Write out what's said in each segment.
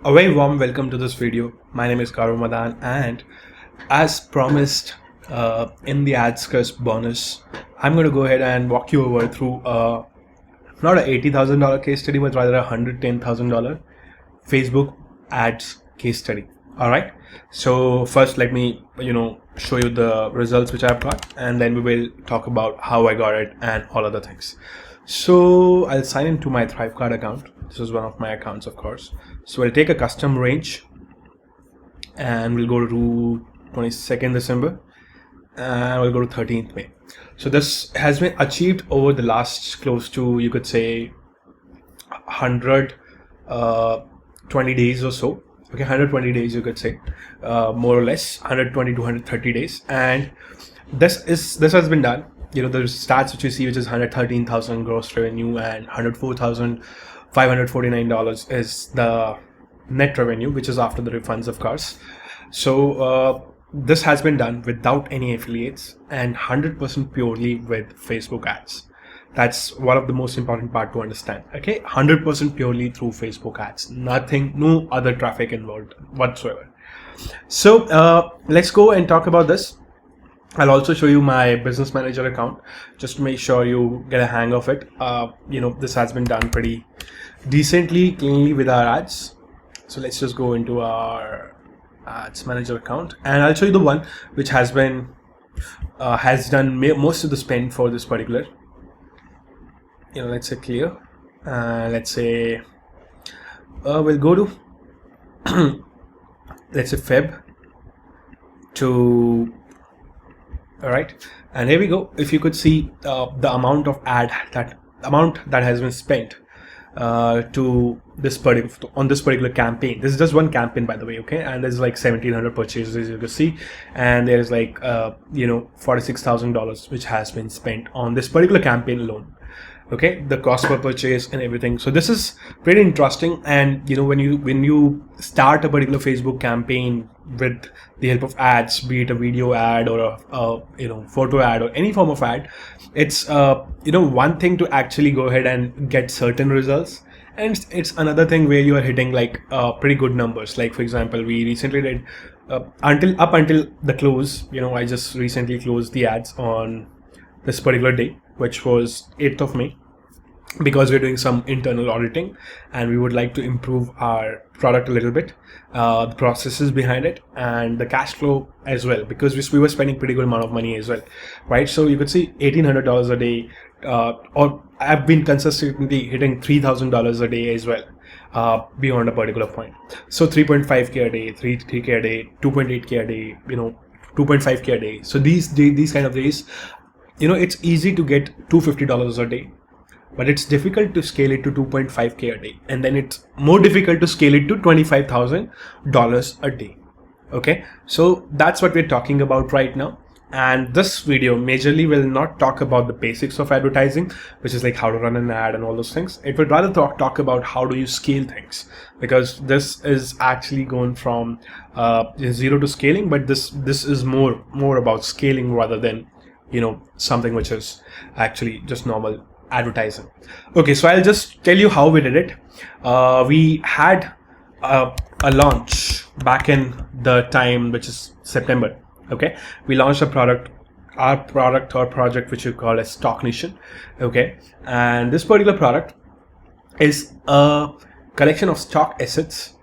A very warm welcome to this video. My name is Gaur and as promised in the ads crisp bonus, I'm going to go ahead and walk you over through not a $80,000 case study, but rather a $110,000 Facebook ads case study. All right. So first, let me show you the results which I've got, and then we will talk about how I got it and all other things. So I'll sign into my Thrivecard account. This is one of my accounts, of course. So I'll take a custom range and we'll go to 22nd December and we'll go to 13th May. So this has been achieved over the last close to, you could say, 120 days or so. Okay, 120 days, you could say, more or less 120 to 130 days. And this has been done. The stats which you see, which is 113,000 gross revenue and $104,549 is the net revenue, which is after the refunds, of course. So this has been done without any affiliates and 100% purely with Facebook ads. That's one of the most important part to understand. Okay, 100% purely through Facebook ads. Nothing, no other traffic involved whatsoever. So let's go and talk about this. I'll also show you my business manager account just to make sure you get a hang of it. This has been done pretty decently, cleanly with our ads. So let's just go into our ads manager account, and I'll show you the one which has been has done most of the spend for this particular. Let's say clear. Let's say we'll go to let's say Feb to. All right, and here we go. If you could see the amount of that has been spent to this particular campaign. This is just one campaign, by the way. Okay, and there's like 1,700 purchases, you can see, and there's like $46,000 which has been spent on this particular campaign alone. Okay, the cost per purchase and everything. So this is pretty interesting. And when you start a particular Facebook campaign with the help of ads, be it a video ad or a photo ad or any form of ad, it's one thing to actually go ahead and get certain results, and it's another thing where you are hitting like pretty good numbers. Like, for example, we recently did up until the close. I just recently closed the ads on this particular day, which was 8th of May, because we're doing some internal auditing and we would like to improve our product a little bit, the processes behind it and the cash flow as well, because we were spending pretty good amount of money as well, right? So you could see $1,800 a day, or I've been consistently hitting $3,000 a day as well, beyond a particular point. So 3.5k a day, 3k a day, 2.8k a day, 2.5k a day. So these kind of days, it's easy to get $250 a day, but it's difficult to scale it to 2.5k a day, and then it's more difficult to scale it to $25,000 a day. Okay, so that's what we're talking about right now. And this video majorly will not talk about the basics of advertising, which is like how to run an ad and all those things. It would rather talk about how do you scale things, because this is actually going from zero to scaling, but this is more about scaling rather than something which is actually just normal advertising. Okay, so I'll just tell you how we did it. We had a launch back in the time, which is September. Okay, we launched our product or project, which we call as StockNation. Okay, and this particular product is a collection of stock assets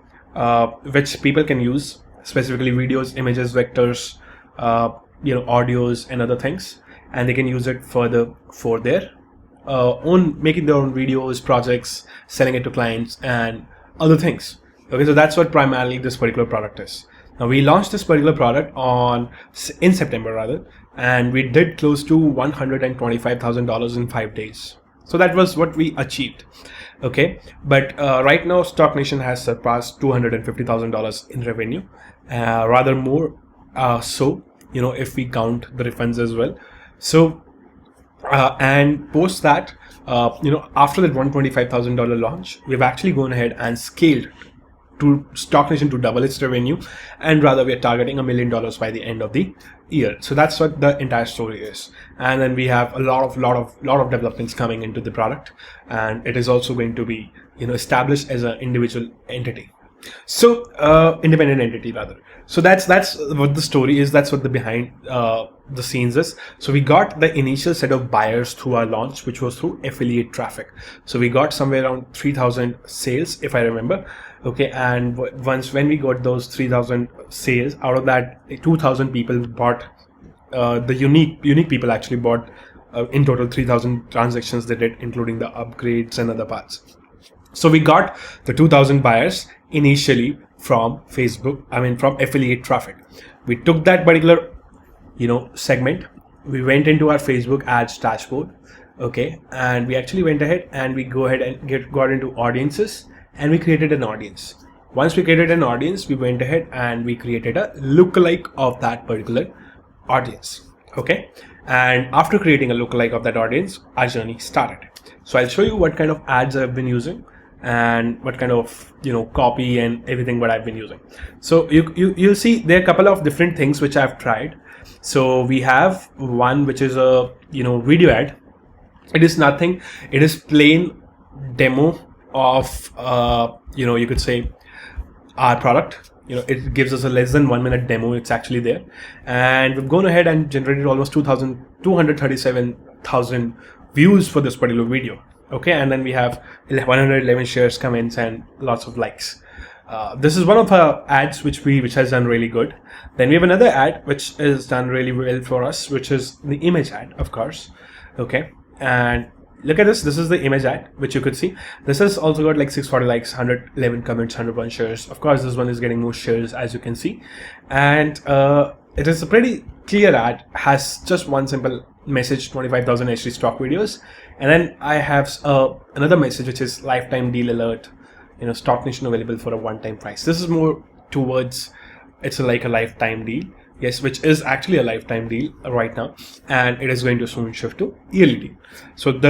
which people can use, specifically videos, images, vectors, audios and other things, and they can use it further for their making their own videos, projects, selling it to clients and other things. Okay, so that's what primarily this particular product is. Now we launched this particular product in September rather, and we did close to $125,000 in 5 days. So that was what we achieved. Okay, but right now StockNation has surpassed $250,000 in revenue, rather more so if we count the refunds as well. So and post that after that $125,000 launch, we've actually gone ahead and scaled to StockNation to double its revenue, and rather we are targeting $1 million by the end of the year. So that's what the entire story is. And then we have a lot of developments coming into the product, and it is also going to be established as an individual entity. So independent entity rather. So that's what the story is. That's what the behind the scenes is. So we got the initial set of buyers through our launch, which was through affiliate traffic. So we got somewhere around 3,000 sales, if I remember. Okay, and when we got those 3,000 sales, out of that 2,000 people bought. The unique people actually bought in total 3,000 transactions they did, including the upgrades and other parts. So we got the 2,000 buyers initially from Facebook, from affiliate traffic. We took that particular, segment. We went into our Facebook ads dashboard, okay, and we actually went ahead and we got into audiences, and we created an audience. Once we created an audience, we went ahead and we created a lookalike of that particular audience, okay. And after creating a lookalike of that audience, our journey started. So I'll show you what kind of ads I've been using and what kind of copy and everything what I've been using. So you'll see there are a couple of different things which I've tried. So we have one which is a video ad. It is nothing. It is plain demo of you could say our product. It gives us a less than 1 minute demo. It's actually there, and we've gone ahead and generated almost 237,000 views for this particular video. Okay, and then we have 111 shares, comments, and lots of likes. This is one of our ads which has done really good. Then we have another ad which is done really well for us, which is the image ad, of course. Okay, and look at this. This is the image ad which you could see. This has also got like 640 likes, 111 comments, 101 shares. Of course, this one is getting more shares, as you can see, and it is a pretty clear ad. Has just one simple message: 25,000 HD stock videos. And then I have another message which is lifetime deal alert, StockNation available for a one-time price. This is more towards, it's like a lifetime deal, yes, which is actually a lifetime deal right now, and it is going to soon shift to yearly deal. So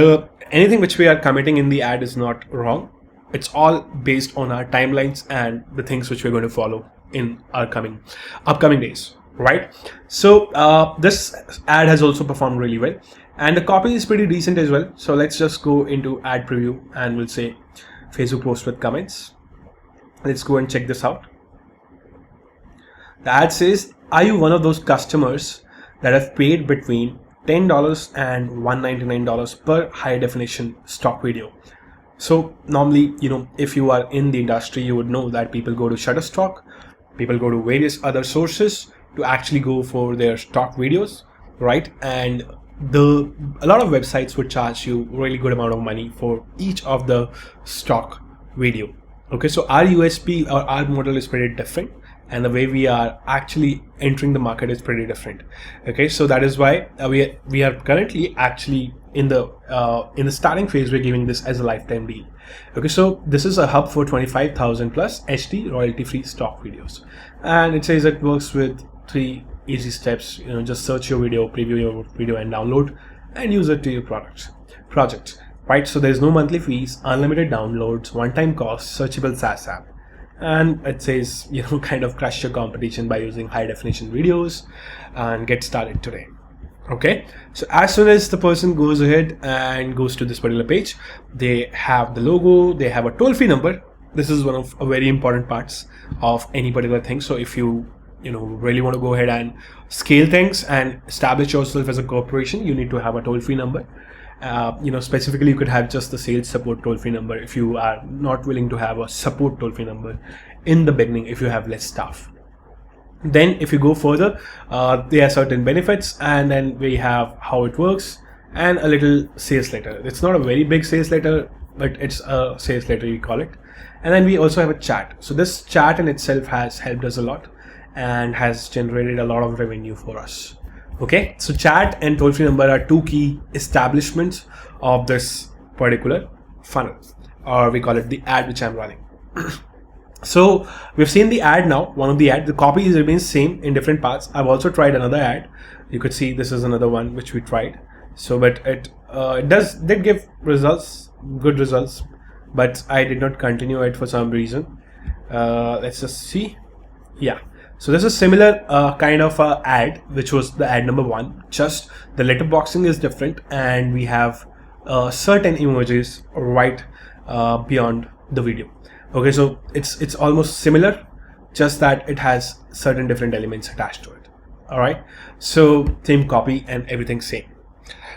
anything which we are committing in the ad is not wrong. It's all based on our timelines and the things which we're going to follow in our upcoming days, right? So this ad has also performed really well, and the copy is pretty decent as well. So let's just go into ad preview and we'll say Facebook post with comments. Let's go and check this out. The ad says, are you one of those customers that have paid between $10 and $199 per high definition stock video? So normally, if you are in the industry, you would know that people go to Shutterstock, people go to various other sources to actually go for their stock videos, right? And a lot of websites would charge you really good amount of money for each of the stock video. Okay, so our USP or our model is pretty different, and the way we are actually entering the market is pretty different. Okay, so that is why we are currently actually in the starting phase. We're giving this as a lifetime deal. Okay, so this is a hub for 25,000 plus HD royalty free stock videos, and it says it works with 3 easy steps. Just search your video, preview your video, and download and use it to your project, right? So there's no monthly fees, unlimited downloads, one-time costs, searchable SaaS app, and it says kind of crush your competition by using high definition videos and get started today. Okay, so as soon as the person goes ahead and goes to this particular page, they have the logo, they have a toll-free number. This is one of very important parts of any particular thing. So if you really want to go ahead and scale things and establish yourself as a corporation, you need to have a toll-free number. Specifically, you could have just the sales support toll-free number if you are not willing to have a support toll-free number in the beginning if you have less staff. Then if you go further, there are certain benefits, and then we have how it works and a little sales letter. It's not a very big sales letter, but it's a sales letter, we call it. And then we also have a chat. So this chat in itself has helped us a lot and has generated a lot of revenue for us. Okay, so chat and toll-free number are 2 key establishments of this particular funnel, or we call it the ad which I'm running. So we've seen the ad now, one of the ad, the copy remains same in different parts. I've also tried another ad. You could see this is another one which we tried. So, but it did give results, good results, but I did not continue it for some reason. Let's just see. Yeah. So this is similar kind of ad, which was the ad number 1. Just the letterboxing is different, and we have certain emojis right beyond the video. Okay, so it's almost similar, just that it has certain different elements attached to it. All right, so same copy and everything same.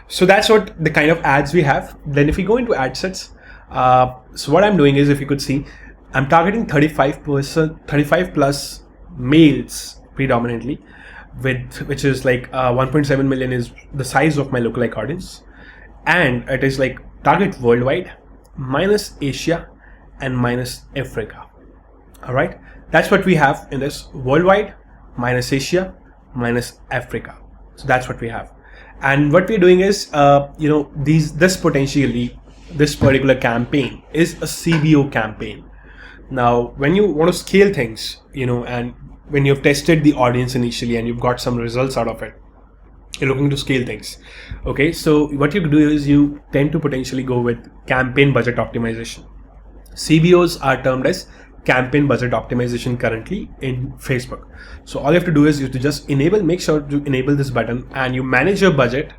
So that's what the kind of ads we have. Then if we go into ad sets, so what I'm doing is, if you could see, I'm targeting 35%, 35 plus males predominantly, which is like 1.7 million is the size of my lookalike audience, and it is like target worldwide minus Asia and minus Africa. All right, that's what we have in this: worldwide minus Asia minus Africa. So that's what we have. And what we're doing is, this particular campaign is a CBO campaign. Now, when you want to scale things, and when you've tested the audience initially and you've got some results out of it, you're looking to scale things. Okay, so what you do is you tend to potentially go with campaign budget optimization. CBOs are termed as campaign budget optimization currently in Facebook. So all you have to do is you to just make sure to enable this button, and you manage your budget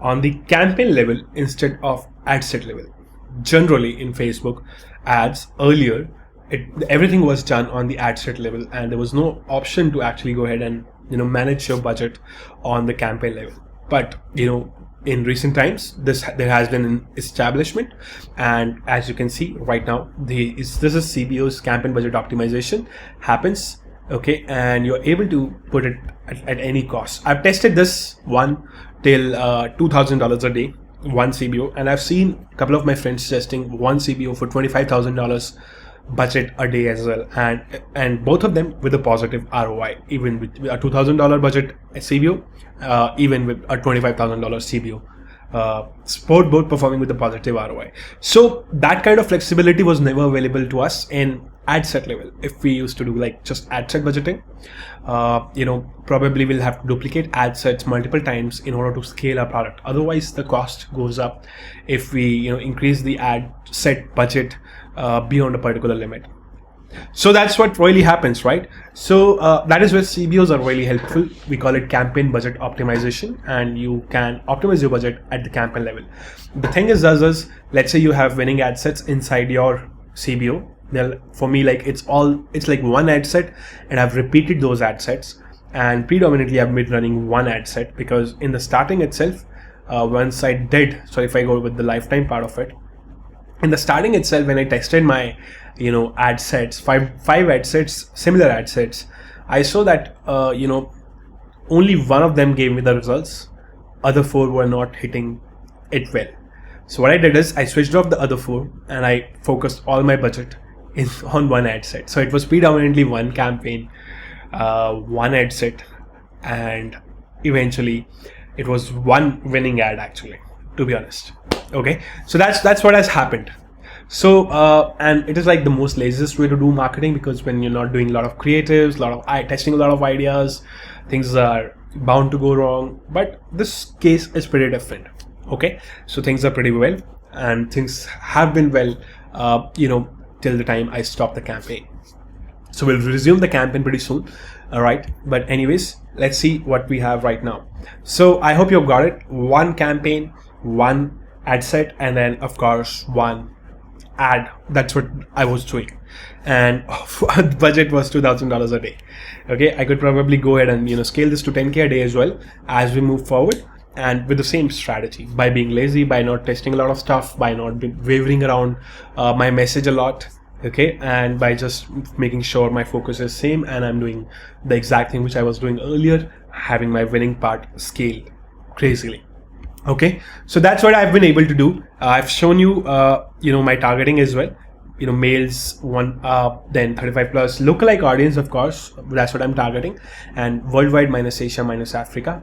on the campaign level instead of ad set level. Generally in Facebook ads earlier, everything was done on the ad set level, and there was no option to actually go ahead and manage your budget on the campaign level. But in recent times, there has been an establishment, and as you can see right now, this is CBO's campaign budget optimization happens. Okay, and you're able to put it at any cost. I've tested this one till $2,000 a day, one CBO, and I've seen a couple of my friends testing one CBO for $25,000 budget a day as well, and both of them with a positive ROI, even with a $2,000 budget CBO, even with a $25,000 CBO, both performing with a positive ROI. So that kind of flexibility was never available to us in ad set level. If we used to do like just ad set budgeting, probably we'll have to duplicate ad sets multiple times in order to scale our product. Otherwise the cost goes up if we increase the ad set budget beyond a particular limit. So that's what really happens, right? So that is where CBOs are really helpful. We call it campaign budget optimization, and you can optimize your budget at the campaign level. The thing is, let's say you have winning ad sets inside your CBO. For me, like it's like one ad set, and I've repeated those ad sets, and predominantly I've been running one ad set, because in the starting itself, once I did, so if I go with the lifetime part of it, in the starting itself, when I tested my ad sets, five ad sets, similar ad sets, I saw that only one of them gave me the results. Other four were not hitting it well. So what I did is I switched off the other four, and I focused all my budget on one ad set. So it was predominantly one campaign, one ad set, and eventually it was one winning ad, actually, to be honest. Okay, so that's what has happened. So and it is like the most laziest way to do marketing, because when you're not doing a lot of creatives, testing a lot of ideas, things are bound to go wrong. But this case is pretty different. Okay, so things are pretty well, and things have been well till the time I stop the campaign. So we'll resume the campaign pretty soon. All right, but anyways, let's see what we have right now. So I hope you've got it. One campaign, one ad set, and then of course one ad. That's what I was doing, and the budget was $2,000 a day. Okay, I could probably go ahead and scale this to 10K a day as well as we move forward, and with the same strategy, by being lazy, by not testing a lot of stuff, by not wavering around my message a lot. Okay, and by just making sure my focus is same, and I'm doing the exact thing which I was doing earlier, having my winning part scaled crazily. Okay, so that's what I've been able to do. I've shown you my targeting as well. Males, then 35 plus lookalike audience, of course, that's what I'm targeting, and worldwide minus Asia minus Africa.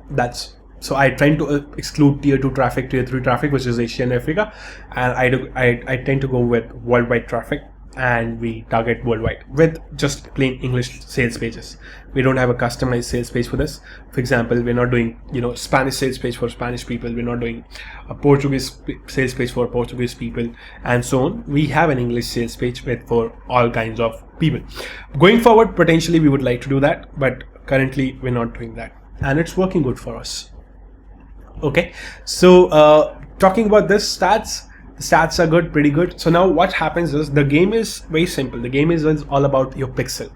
So I try to exclude tier 2 traffic, tier 3 traffic, which is Asia and Africa, and I tend to go with worldwide traffic, and we target worldwide with just plain English sales pages. We don't have a customized sales page for this. For example, we're not doing Spanish sales page for Spanish people. We're not doing a Portuguese sales page for Portuguese people, and so on. We have an English sales page for all kinds of people. Going forward, potentially we would like to do that, but currently we're not doing that, and it's working good for us. Okay, so talking about this stats, The stats are good, pretty good. So now what happens is the game is very simple. The game is all about your pixel.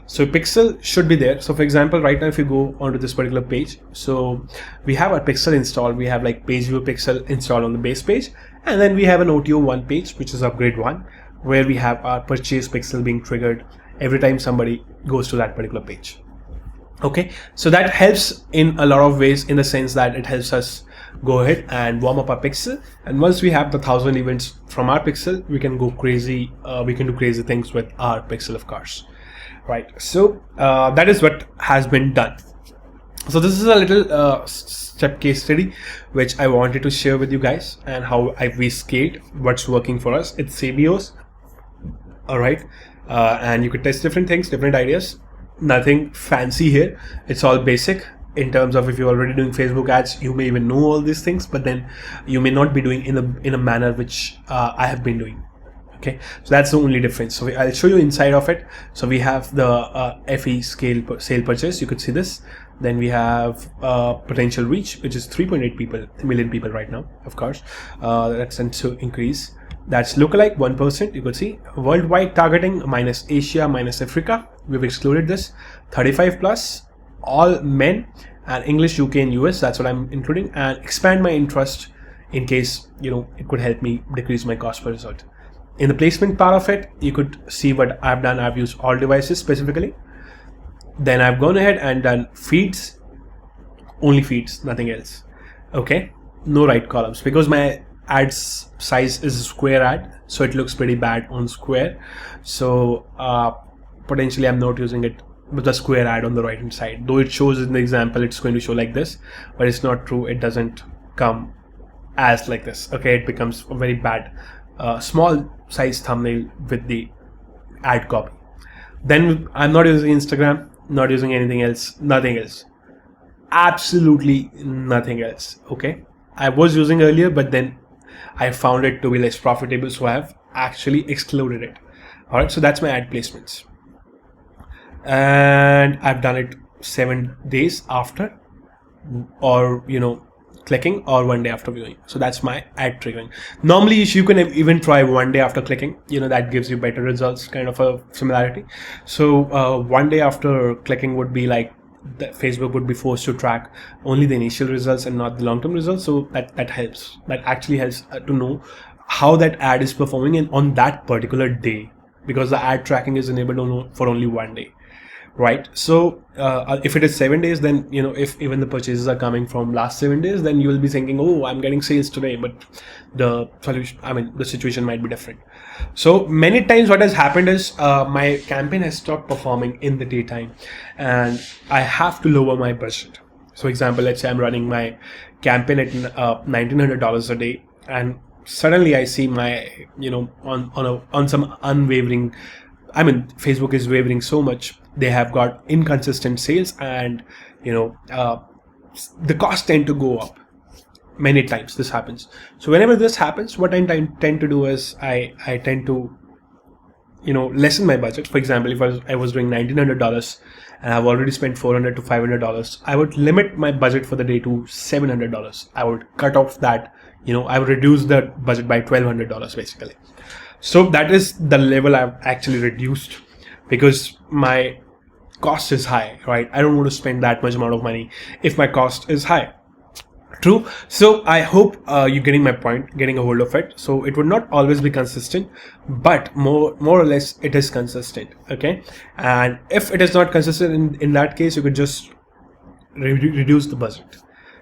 So pixel should be there. So for example, right now if you go onto this particular page, so we have our pixel installed. We have like page view pixel installed on the base page, and then we have an OTO1 page, which is upgrade 1, where we have our purchase pixel being triggered every time somebody goes to that particular page. Okay, so that helps in a lot of ways, in the sense that it helps us go ahead and warm up our pixel, and once we have the 1,000 events from our pixel, we can go crazy. We can do crazy things with our pixel, of course, right? So that is what has been done. So this is a little step case study which I wanted to share with you guys, and how we scaled, what's working for us. It's CBOs, all right, and you could test different things, different ideas. Nothing fancy here. It's all basic. In terms of, if you're already doing Facebook ads, you may even know all these things, but then you may not be doing in a manner which I have been doing. Okay, so that's the only difference. So I'll show you inside of it. So we have the FE sale purchase. You could see this. Then we have potential reach, which is 3.8 million people right now. Of course, that's going to increase. That's lookalike 1%. You could see worldwide targeting minus Asia minus Africa. We've excluded this. 35 plus, all men, and English, UK, and US. That's what I'm including. And expand my interest in case it could help me decrease my cost per result. In the placement part of it, you could see what I've done. I've used all devices specifically. Then I've gone ahead and done feeds, only feeds, nothing else. Okay, no right columns, because my ads size is a square ad, so it looks pretty bad on square. So potentially I'm not using it with the square ad on the right hand side, though it shows in the example it's going to show like this, but it's not true. It doesn't come as like this. Okay, it becomes a very bad small size thumbnail with the ad copy. Then I'm not using Instagram, not using anything else, nothing else, absolutely nothing else. Okay, I was using earlier, but then I found it to be less profitable, so I have actually excluded it. All right, so that's my ad placements, and I've done it 7 days after, or clicking, or 1 day after viewing. So that's my ad triggering. Normally you can even try 1 day after clicking, that gives you better results, kind of a similarity. So 1 day after clicking would be like Facebook would be forced to track only the initial results and not the long-term results. So that helps. That actually helps to know how that ad is performing on that particular day, because the ad tracking is enabled for only 1 day. Right. So if it is 7 days, then if even the purchases are coming from last 7 days, then you will be thinking, oh, I'm getting sales today, but the situation might be different. So many times what has happened is my campaign has stopped performing in the daytime, and I have to lower my budget. So example, let's say I'm running my campaign at $1,900 a day, and suddenly I see my on some unwavering. Facebook is wavering so much. They have got inconsistent sales, and the costs tend to go up. Many times this happens. So whenever this happens, what I tend to do is I tend to lessen my budget. For example, if I was doing $1,900 and I've already spent $400 to $500, I would limit my budget for the day to $700. I would cut off that. I would reduce the budget by $1,200 basically. So that is the level I've actually reduced, because my cost is high, right? I don't want to spend that much amount of money if my cost is high. True. So I hope you're getting my point, getting a hold of it. So it would not always be consistent, but more or less it is consistent. Okay. And if it is not consistent in that case, you could just reduce the budget.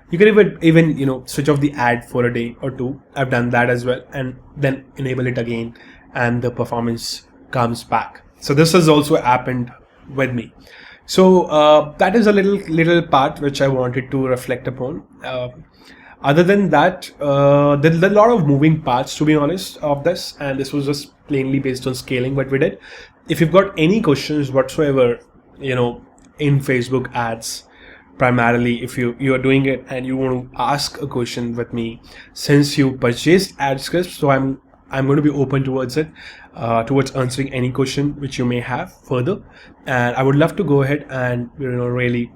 You can even switch off the ad for a day or two. I've done that as well, and then enable it again, and the performance comes back. So this has also happened with me. So that is a little part which I wanted to reflect upon. Other than that, there's a lot of moving parts, to be honest, of this, and this was just plainly based on scaling what we did. If you've got any questions whatsoever, in Facebook ads, primarily if you are doing it and you want to ask a question with me, since you purchased ad scripts, so I'm going to be open towards it, towards answering any question which you may have further, and I would love to go ahead and really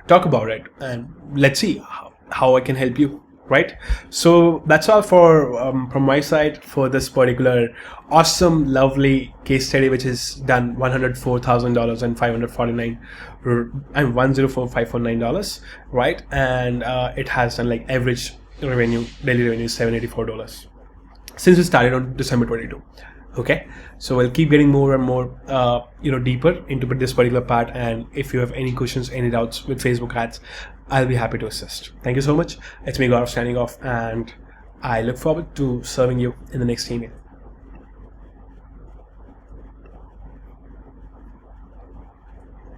talk about it, and let's see how I can help you. right? So that's all for from my side for this particular awesome, lovely case study, which is done $104,000 and $104,549, right? And it has done like average revenue, daily revenue is $784 since it started on December 22. Okay, so we'll keep getting more and more deeper into this particular part, and if you have any questions, any doubts with Facebook ads, I'll be happy to assist. Thank you so much. It's me, Gaur, signing off, and I look forward to serving you in the next email.